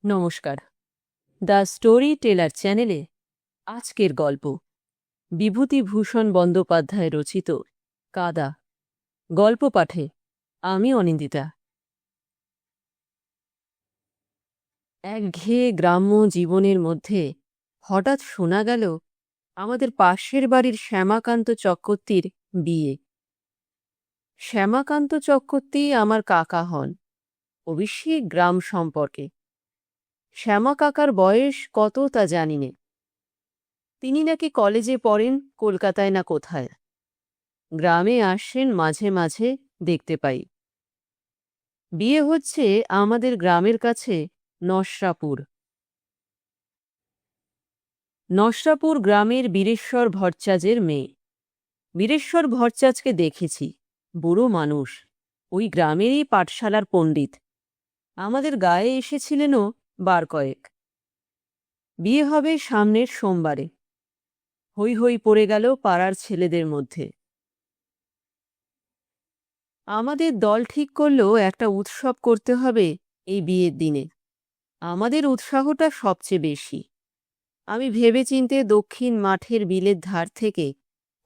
নমস্কার। The story teller চ্যানেলে আজকের গল্প বিভূতিভূষণ বন্দ্যোপাধ্যায় রচিত কাদা। গল্প পাঠে আমি অনিন্দিতা। একঘেয়ে গ্রাম্য জীবনের মধ্যে হঠাৎ শোনা গেল আমাদের পাশের বাড়ির শ্যামাকান্ত চক্রবর্তীর বিয়ে। শ্যামাকান্ত চক্রবর্তী আমার কাকা হন, অবশ্যই গ্রাম সম্পর্কে। শ্যামা কাকার বয়স কত তা জানি নে। তিনি নাকি কলেজে পড়েন কলকাতায় না কোথায়। গ্রামে আসেন মাঝে মাঝে, দেখতে পাই। বিয়ে হচ্ছে আমাদের গ্রামের কাছে নসরাপুর। নসরাপুর গ্রামের বীরেশ্বর ভট্টাচার্যের মেয়ে। বীরেশ্বর ভট্টাচার্যকে দেখেছি, বুড়ো মানুষ, ওই গ্রামেরই পাঠশালার পণ্ডিত। আমাদের গায়ে এসেছিলেনও বার কয়েক। বিয়ে হবে সামনের সোমবারে। হৈ হৈ পড়ে গেল পাড়ার ছেলেদের মধ্যে। আমাদের দল ঠিক করল একটা উৎসব করতে হবে এই বিয়ের দিনে। আমাদের উৎসাহটা সবচেয়ে বেশি। আমি ভেবেচিন্তে দক্ষিণ মাঠের বিলের ধার থেকে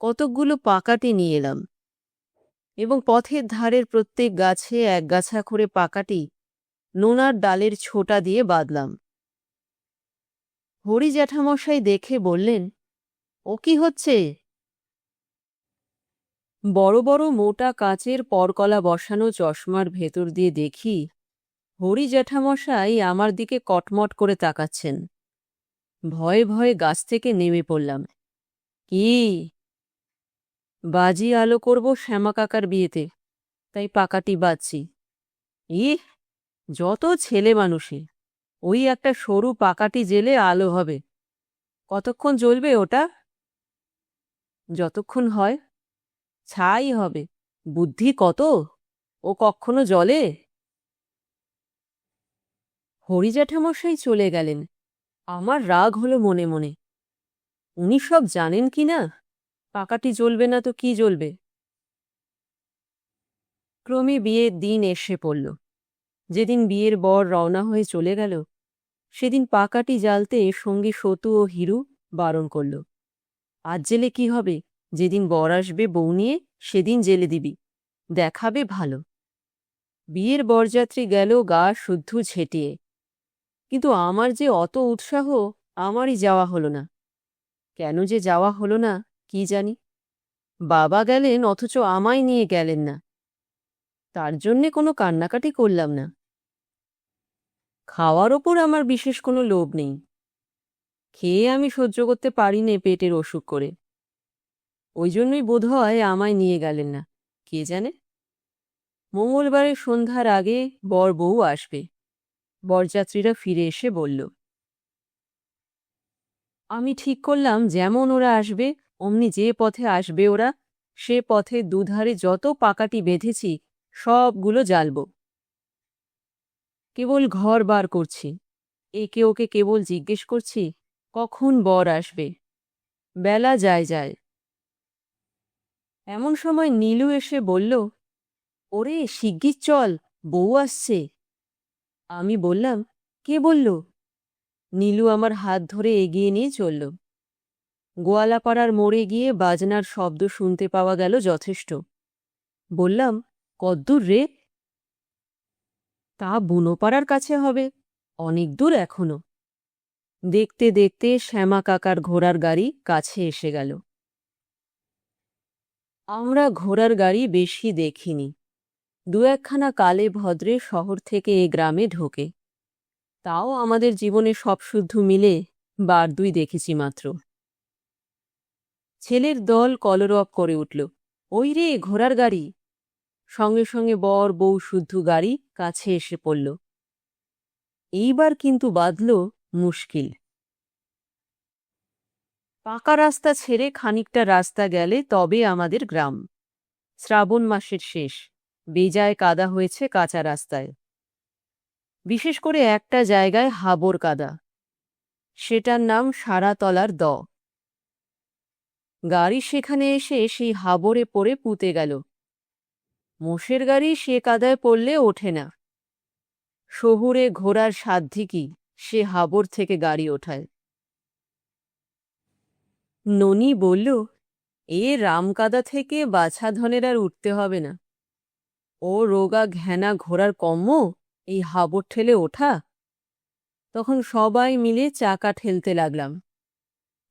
কতকগুলো পাকাটি নিয়ে এলাম এবং পথের ধারের প্রত্যেক গাছে এক গাছা করে পাকাটি নোনার ডালের ছোটা দিয়ে বাঁধলাম। হরি জ্যাঠামশাই দেখে বললেন, ও কি হচ্ছে? বড় বড় মোটা কাচের পরকলা বসানো চশমার ভেতর দিয়ে দেখি হরি জ্যাঠামশাই আমার দিকে কটমট করে তাকাচ্ছেন। ভয়ে ভয়ে গাছ থেকে নেমে পড়লাম। কি? বাজি আলো করব শ্যামা কাকার বিয়েতে, তাই পাকাটি বাজছি। ইহ, যত ছেলে মানুষে, ওই একটা সরু পাকাটি জেলে আলো হবে। কতক্ষণ জ্বলবে ওটা? যতক্ষণ হয়। ছাই হবে। বুদ্ধি কত! ও কখনো জ্বলে? হরি জ্যাঠামশাই চলে গেলেন। আমার রাগ হলো মনে মনে। উনি সব জানেন কি না? পাকাটি জ্বলবে না তো কি জ্বলবে? ক্রমে বিয়ের দিন এসে পড়ল। যেদিন বিয়ের বর রওনা হয়ে চলে গেল, সেদিন পাকাটি জ্বালতে সঙ্গী সতু ও হিরু বারণ করল। আজ জেলে কি হবে? যেদিন বর আসবে বউ নিয়ে, সেদিন জেলে দিবি, দেখাবে ভালো। বিয়ের বরযাত্রী গেল গা শুদ্ধ ঝেঁটিয়ে, কিন্তু আমার যে অত উৎসাহ, আমারই যাওয়া হলো না। কেন যে যাওয়া হলো না কি জানি। বাবা গেলেন অথচ আমায় নিয়ে গেলেন না। তার জন্যে কোনো কান্নাকাটি করলাম না। খাওয়ার ওপর আমার বিশেষ কোনো লোভ নেই। খেয়ে আমি সহ্য করতে পারি নে পেটের অসুখ করে। ওই জন্যই বোধহয় আমায় নিয়ে গেলেন না, কে জানে। মঙ্গলবারের সন্ধ্যার আগে বর বউ আসবে। বরযাত্রীরা ফিরে এসে বলল, আমি ঠিক করলাম যেমন ওরা আসবে অমনি যে পথে আসবে ওরা, সে পথে দুধারে যত পাকাটি বেঁধেছি সবগুলো জ্বালব। কেবল ঘর বার করছি, একে ওকে কেবল জিজ্ঞেস করছি কখন বর আসবে। বেলা যায় যায়। এমন সময় নীলু এসে বলল, ওরে শিগগির চল, বউ আসছে। আমি বললাম, কে বলল? নীলু আমার হাত ধরে এগিয়ে নিয়ে চলল। গোয়ালাপাড়ার মোড়ে গিয়ে বাজনার শব্দ শুনতে পাওয়া গেল যথেষ্ট। বললাম, কদ্দূর রে? তা বুনোপাড়ার কাছে হবে, অনেক দূর এখনো। দেখতে দেখতে শ্যামা কাকার ঘোড়ার গাড়ি কাছে এসে গেল। আমরা ঘোড়ার গাড়ি বেশি দেখিনি। দু একখানা কালে ভদ্রে শহর থেকে এ গ্রামে ঢোকে। তাও আমাদের জীবনে সব শুদ্ধ মিলে বার দুই দেখেছি মাত্র। ছেলের দল কলরব করে উঠল, ওই রে ঘোড়ার গাড়ি। সঙ্গে সঙ্গে বর বউ শুদ্ধ গাড়ি কাছে এসে পড়ল। এইবার কিন্তু বাঁধল মুশকিল। পাকা রাস্তা ছেড়ে খানিকটা রাস্তা গেলে তবে আমাদের গ্রাম। শ্রাবণ মাসের শেষ, বেজায় কাদা হয়েছে কাঁচা রাস্তায়। বিশেষ করে একটা জায়গায় হাবর কাদা, সেটার নাম সারাতলার দ। গাড়ি সেখানে এসে সেই হাবরে পড়ে পুঁতে গেল। মোষের গাড়ি সে কাদায় পড়লে ওঠে না। শহুরে ঘোড়ার সাধ্যি কি? সে হাবর থেকে গাড়ি ওঠায়। ননি বলল, এ রামকাদা থেকে বাছাধনের আর উঠতে হবে না। ও রোগা ঘ্যানা ঘোড়ার কম্ম এই হাবর ঠেলে ওঠা। তখন সবাই মিলে চাকা ঠেলতে লাগলাম।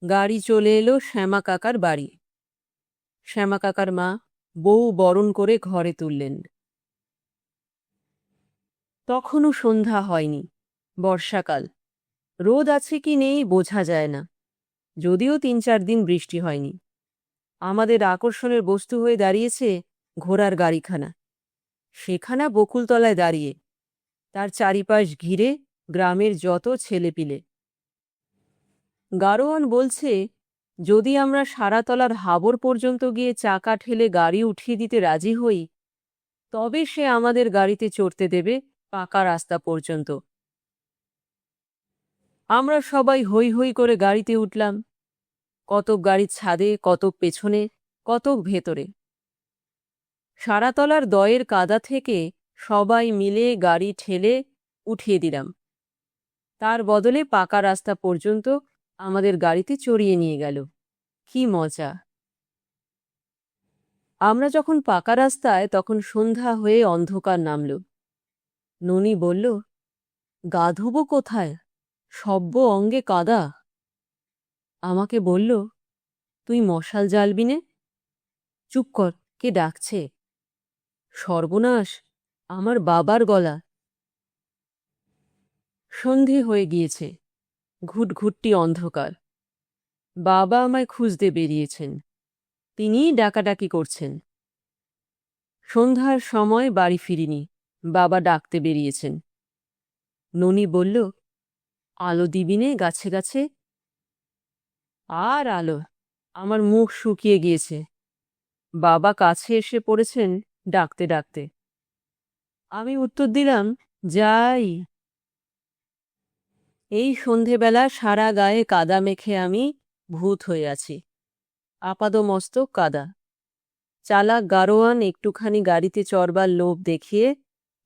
গাড়ি চলে এলো শ্যামা কাকার বাড়ি। শ্যামা কাকার মা বউ বরণ করে ঘরে তুললেন। তখনও সন্ধ্যা হয়নি। বর্ষাকাল, রোদ আছে কি নেই বোঝা যায় না, যদিও ৩-৪ দিন বৃষ্টি হয়নি। আমাদের আকর্ষণের বস্তু হয়ে দাঁড়িয়েছে ঘোড়ার গাড়িখানা। সেখানা বকুলতলায় দাঁড়িয়ে, তার চারিপাশ ঘিরে গ্রামের যত ছেলেপিলে। গাড়োয়ান বলছে, যদি আমরা সারাতলার হাবর পর্যন্ত গিয়ে চাকা ঠেলে গাড়ি উঠিয়ে দিতে রাজি হই, তবে সে আমাদের গাড়িতে চড়তে দেবে পাকা রাস্তা পর্যন্ত। আমরা সবাই হৈ হৈ করে গাড়িতে উঠলাম। কতক গাড়ির ছাদে, কতক পেছনে, কতক ভেতরে। সারাতলার দয়ের কাদা থেকে সবাই মিলে গাড়ি ঠেলে উঠিয়ে দিলাম। তার বদলে পাকা রাস্তা পর্যন্ত আমাদের গাড়িতে চড়িয়ে নিয়ে গেল। কি মজা! আমরা যখন পাকা রাস্তায়, তখন সন্ধ্যা হয়ে অন্ধকার নামল। ননি বলল, গা ধোবো কোথায়? সব্য অঙ্গে কাদা। আমাকে বলল, তুই মশাল জ্বালবি নে? চুপ কর, কে ডাকছে? সর্বনাশ, আমার বাবার গলা। সন্ধে হয়ে গিয়েছে, ঘুটঘুটটি অন্ধকার। বাবা আমায় খুঁজতে বেরিয়েছেন। তিনিই ডাকাডাকি করছেন। সন্ধ্যার সময় বাড়ি ফিরিনি, বাবা ডাকতে বেরিয়েছেন। ননি বলল, আলো দিবি নে গাছে গাছে? আর আলো, আমার মুখ শুকিয়ে গিয়েছে। বাবা কাছে এসে পড়েছেন ডাকতে ডাকতে। আমি উত্তর দিলাম, যাই। এই সন্ধেবেলা সারা গায়ে কাদা মেখে আমি ভূত হয়ে আছি। আপাদমস্তক কাদা। চালাক গাড়োয়ান একটুখানি গাড়িতে চড়বার লোভ দেখিয়ে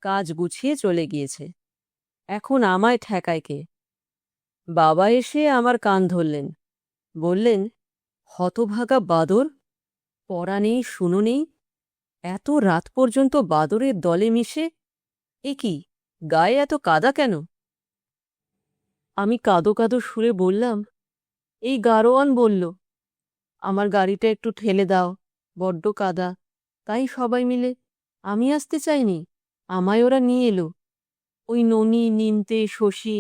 কাজ গুছিয়ে চলে গিয়েছে। এখন আমায় ঠেকায় কে? বাবা এসে আমার কান ধরলেন, বললেন, হতভাগা বাদর, পড়া নেই, শুনো নেই, এত রাত পর্যন্ত বাদরের দলে মিশে, এ কি, গায়ে এত কাদা কেন? আমি কাদো কাদো সুরে বললাম, এই গাড়োয়ান বলল আমার গাড়িটা একটু ঠেলে দাও, বড্ড কাদা, তাই সবাই মিলে। আমি আসতে চাইনি, আমায় ওরা নিয়ে এলো। ওই ননি, নিমতে, শশী।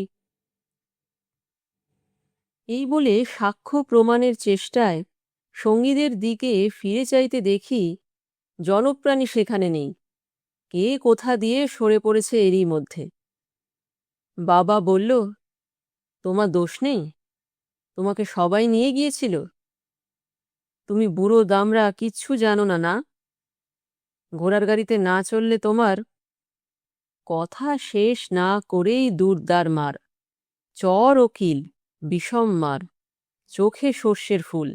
এই বলে সাক্ষ্য প্রমাণের চেষ্টায় সঙ্গীদের দিকে ফিরে চাইতে দেখি জনপ্রাণী সেখানে নেই। কে কোথা দিয়ে সরে পড়েছে এরই মধ্যে। বাবা বলল, তোমার দোষ নেই, তোমাকে সবাই নিয়ে গিয়েছিল। তুমি বুড়ো দামরা কিচ্ছু জানো না, না? ঘোড়ার গাড়িতে না চললে তোমার। কথা শেষ না করেই দুর্দার মার, চর ও কিল, বিষম মার, চোখে সর্ষের ফুল।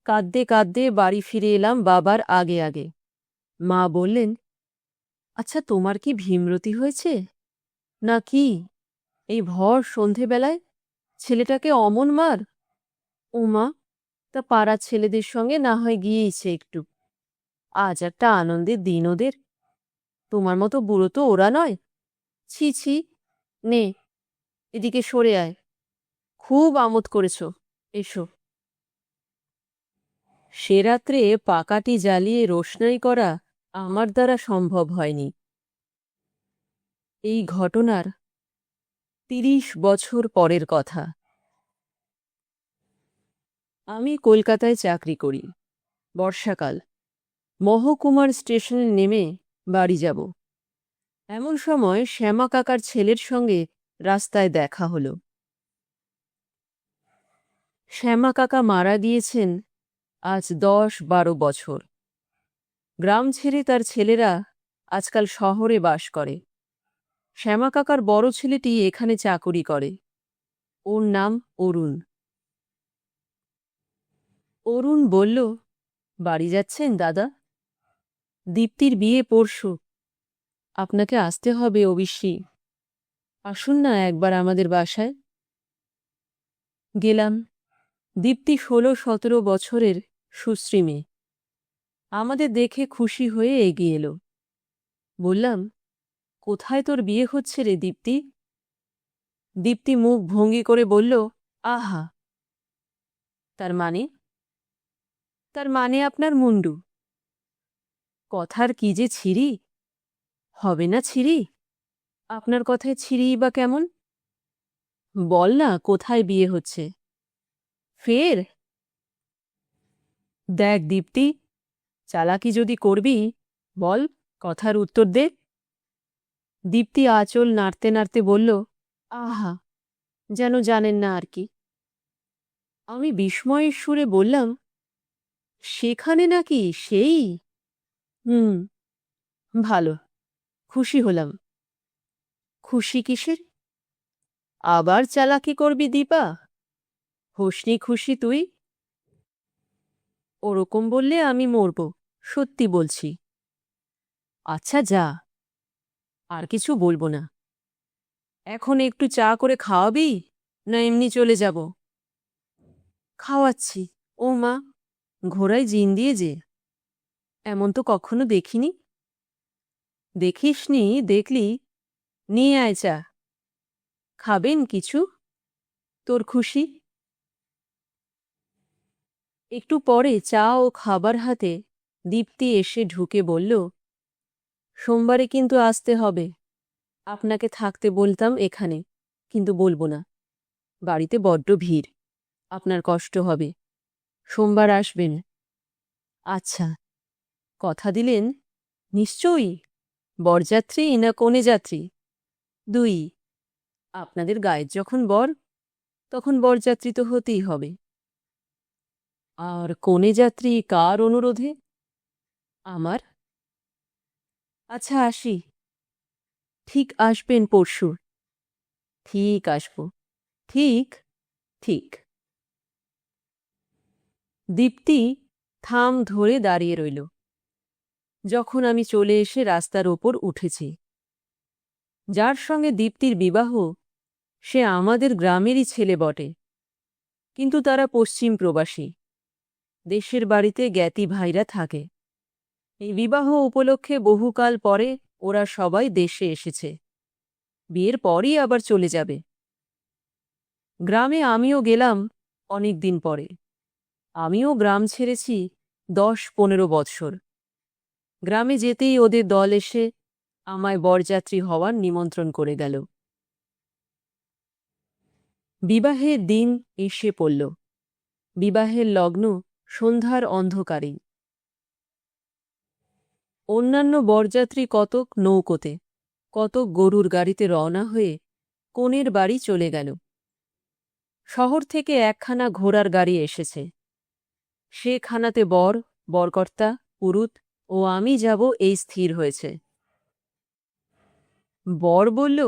কাঁদতে কাঁদতে বাড়ি ফিরে এলাম বাবার আগে আগে। মা বললেন, আচ্ছা, তোমার কি ভীমরতি হয়েছে না কি? এই ভর সন্ধেবেলায় ছেলেটাকে অমন মার। ও মা, তা পাড়ার ছেলেদের সঙ্গে না হয় গিয়েইছে একটু। আজ একটা আনন্দের দিন ওদের। তোমার মতো বুড়ো তো ওরা নয়। ছি ছি, নে, এদিকে সরে আয়। খুব আমোদ করেছ, এসো। সে রাত্রে পাকাটি জ্বালিয়ে রোশনাই করা আমার দ্বারা সম্ভব হয়নি। এই ঘটনার ৩০ বছর পরের কথা। আমি কলকাতায় চাকরি করি। বর্ষাকাল। মহকুমার স্টেশনে নেমে বাড়ি যাব। এমন সময় শ্যামা কাকার ছেলের সঙ্গে রাস্তায় দেখা হলো। শ্যামা কাকা মারা গিয়েছেন আজ ১০-১২ বছর। গ্রাম ছেড়ে তার ছেলেরা আজকাল শহরে বাস করে। শ্যামা কাকার বড় ছেলেটি এখানে চাকুরি করে। ওর নাম অরুণ। অরুণ বলল, বাড়ি যাচ্ছেন দাদা? দীপ্তির বিয়ে পরশু। আপনাকে আসতে হবে অবশ্যই। আসুন না একবার আমাদের বাসায়। গেলাম। দীপ্তি ১৬-১৭ বছরের সুশ্রী মেয়ে। আমাদের দেখে খুশি হয়ে এগিয়ে এলো। বললাম, কোথায় তোর বিয়ে হচ্ছে রে দীপ্তি? দীপ্তি মুখ ভঙ্গি করে বলল, আহা। তার মানে? তার মানে আপনার মুন্ডু। কথার কি যে ছিরি! হবে না ছিরি? আপনার কথায় ছিরি বা কেমন? বল না কোথায় বিয়ে হচ্ছে। ফের? দেখ দীপ্তি, চালাকি যদি করবি, বল, কথার উত্তর দে। দীপ্তি আঁচল নাড়তে নাড়তে বলল, আহা, যেন জানেন না আর কি। আমি বিস্ময়ের সুরে বললাম, সেখানে নাকি সেই? হুম, ভালো, খুশি হলাম। খুশি কিসের? আবার চালাকি করবি দীপা? হোসনি খুশি তুই? ওরকম বললে আমি মরব, সত্যি বলছি। আচ্ছা যা, আর কিছু বলবো না। এখন একটু চা করে খাওয়াবি, না এমনি চলে যাব? খাওয়াচ্ছি। ও মা, ঘোড়ায় জিন দিয়ে যে, এমন তো কখনো দেখিনি। দেখিসনি, দেখলি? নিয়ে আয় চা। খাবেন কিছু? তোর খুশি। একটু পরে চা ও খাবার হাতে দীপ্তি এসে ঢুকে বলল, সোমবারে কিন্তু আসতে হবে। আপনাকে থাকতে বলতাম এখানে, কিন্তু বলবো না। বাড়িতে বড্ড ভিড়, আপনার কষ্ট হবে। সোমবার আসবেন। আচ্ছা। কথা দিলেন? নিশ্চয়ই। বরযাত্রী না কনে যাত্রী? দুই। আপনাদের গায়ের যখন বর, তখন বরযাত্রী তো হতেই হবে। আর কনে যাত্রী কার অনুরোধে? আমার। আচ্ছা আসি। ঠিক আসবেন পরশু? ঠিক আসব। ঠিক ঠিক। দীপ্তি থাম ধরে দাঁড়িয়ে রইল। যখন আমি চলে এসে রাস্তার ওপর উঠেছি। যার সঙ্গে দীপ্তির বিবাহ, সে আমাদের গ্রামেরই ছেলে বটে, কিন্তু তারা পশ্চিম প্রবাসী। দেশের বাড়িতে জ্ঞাতি ভাইরা থাকে। এই বিবাহ উপলক্ষে বহুকাল পরে ওরা সবাই দেশে এসেছে। বিয়ের পরই আবার চলে যাবে। গ্রামে আমিও গেলাম অনেক দিন পরে। আমিও গ্রাম ছেড়েছি ১০-১৫ বৎসর। গ্রামে যেতেই ওদের দল এসে আমায় বরযাত্রী হওয়ার নিমন্ত্রণ করে গেল। বিবাহের দিন এসে পড়ল। বিবাহের লগ্ন সন্ধ্যার অন্ধকারেই। অন্যান্য বরযাত্রী কতক নৌকোতে, কতক গরুর গাড়িতে রওনা হয়ে কনের বাড়ি চলে গেল। শহর থেকে একখানা ঘোড়ার গাড়ি এসেছে। সেখানাতে বর, বরকর্তা, পুরুত ও আমি যাব এই স্থির হয়েছে। বর বলল,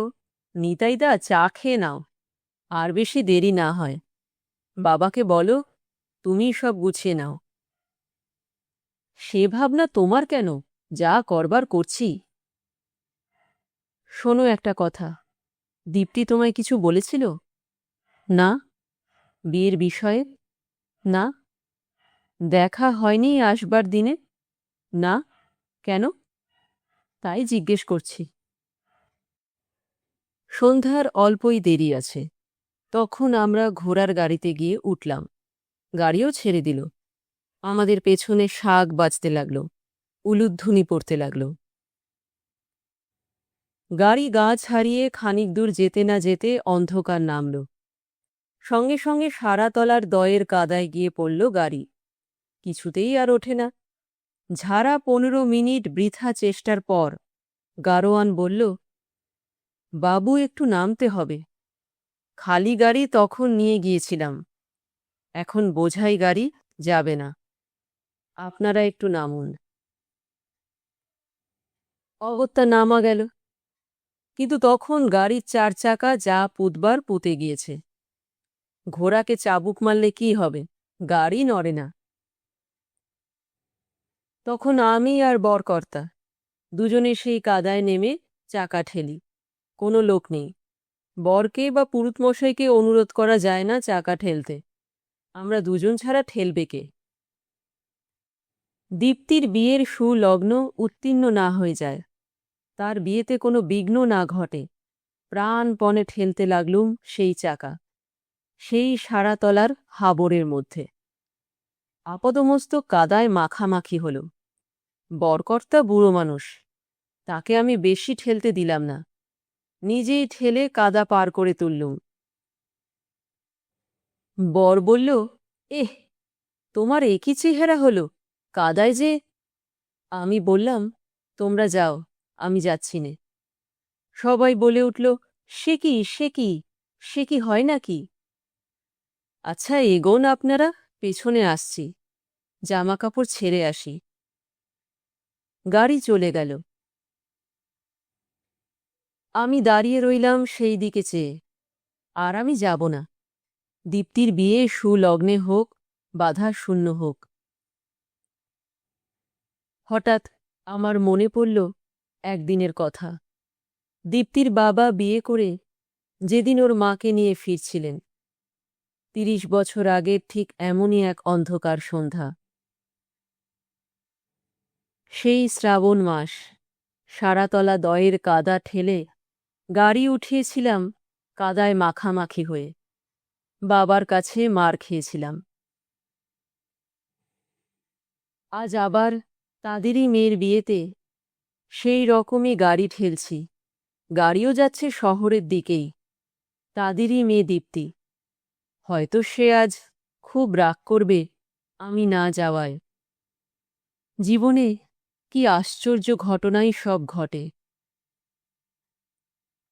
নিতাইদা চা খেয়ে নাও, আর বেশি দেরি না হয়। বাবাকে বলো, তুমি সব গুছিয়ে নাও। সে ভাবনা তোমার কেন, যা করবার করছি। শোনো একটা কথা, দীপ্তি তোমায় কিছু বলেছিল? না। বিয়ের বিষয়ে? না। দেখা হয়নি আসবার দিনে? না। কেন? তাই জিজ্ঞেস করছি। সন্ধ্যার অল্পই দেরি আছে। তখন আমরা ঘোড়ার গাড়িতে গিয়ে উঠলাম। গাড়িও ছেড়ে দিল। আমাদের পেছনে শাঁখ বাজতে লাগল, উলুধ্বনি পড়তে লাগল। গাড়ি গা ছাড়িয়ে খানিক দূর যেতে না যেতে অন্ধকার নামল। সঙ্গে সঙ্গে সারাতলার দয়ের কাদায় গিয়ে পড়ল গাড়ি। কিছুতেই আর ওঠে না। ঝাড়া ১৫ মিনিট বৃথা চেষ্টার পর গাড়োয়ান বলল, বাবু একটু নামতে হবে। খালি গাড়ি তখন নিয়ে গিয়েছিলাম, এখন বোঝাই গাড়ি যাবে না। আপনারা একটু নামুন। অগত্যা নামা গেল। কিন্তু তখন গাড়ির ৪ চাকা যা পুতবার পুঁতে গিয়েছে। ঘোড়াকে চাবুক মারলে কি হবে, গাড়ি নড়ে না। তখন আমি আর বরকর্তা দুজনে সেই কাদায় নেমে চাকা ঠেলি। কোনো লোক নেই। বরকে বা পুরুতমশাইকে অনুরোধ করা যায় না চাকা ঠেলতে। আমরা দুজন ছাড়া ঠেলবে কে? দীপ্তির বিয়ের সুলগ্ন উত্তীর্ণ না হয়ে যায়, তার বিয়েতে কোনো বিঘ্ন না ঘটে, প্রাণপণে ঠেলতে লাগলুম সেই চাকা, সেই সারাতলার হাবরের মধ্যে। আপদমস্তক কাদায় মাখামাখি হল। বরকর্তা বুড়ো মানুষ, তাকে আমি বেশি ঠেলতে দিলাম না, নিজেই ঠেলে কাদা পার করে তুললুম। বর বলল, এহ, তোমার একই চেহারা হলো, কাদায় যে। আমি বললাম, তোমরা যাও, আমি যাচ্ছি নে। সবাই বলে উঠল, সে কি, সে কি, সে কি হয় নাকি? আচ্ছা এগোন আপনারা, পেছনে আসছি, জামা কাপড় ছেড়ে আসি। গাড়ি চলে গেল। আমি দাঁড়িয়ে রইলাম সেই দিকে চেয়ে। আর আমি যাব না। দীপ্তির বিয়ে সুলগ্নে হোক, বাধা শূন্য হোক। হঠাৎ আমার মনে পড়ল একদিনের কথা। দীপ্তির বাবা বিয়ে করে যেদিন ওর মাকে নিয়ে ফিরছিলেন, ৩০ বছর আগের ঠিক এমনই এক অন্ধকার সন্ধ্যা। সেই শ্রাবণ মাস, সারাতলা দয়ের কাদা ঠেলে গাড়ি উঠিয়েছিলাম কাদায় মাখামাখি হয়ে। বাবার কাছে মার খেয়েছিলাম। আজ আবার তাদেরই মেয়ের বিয়েতে সেই রকমই গাড়ি ঠেলছি। গাড়িও যাচ্ছে শহরের দিকেই, তাদেরই মেয়ে দীপ্তি। হয়তো সে আজ খুব রাগ করবে আমি না যাওয়ায়। জীবনে কি আশ্চর্য ঘটনাই সব ঘটে।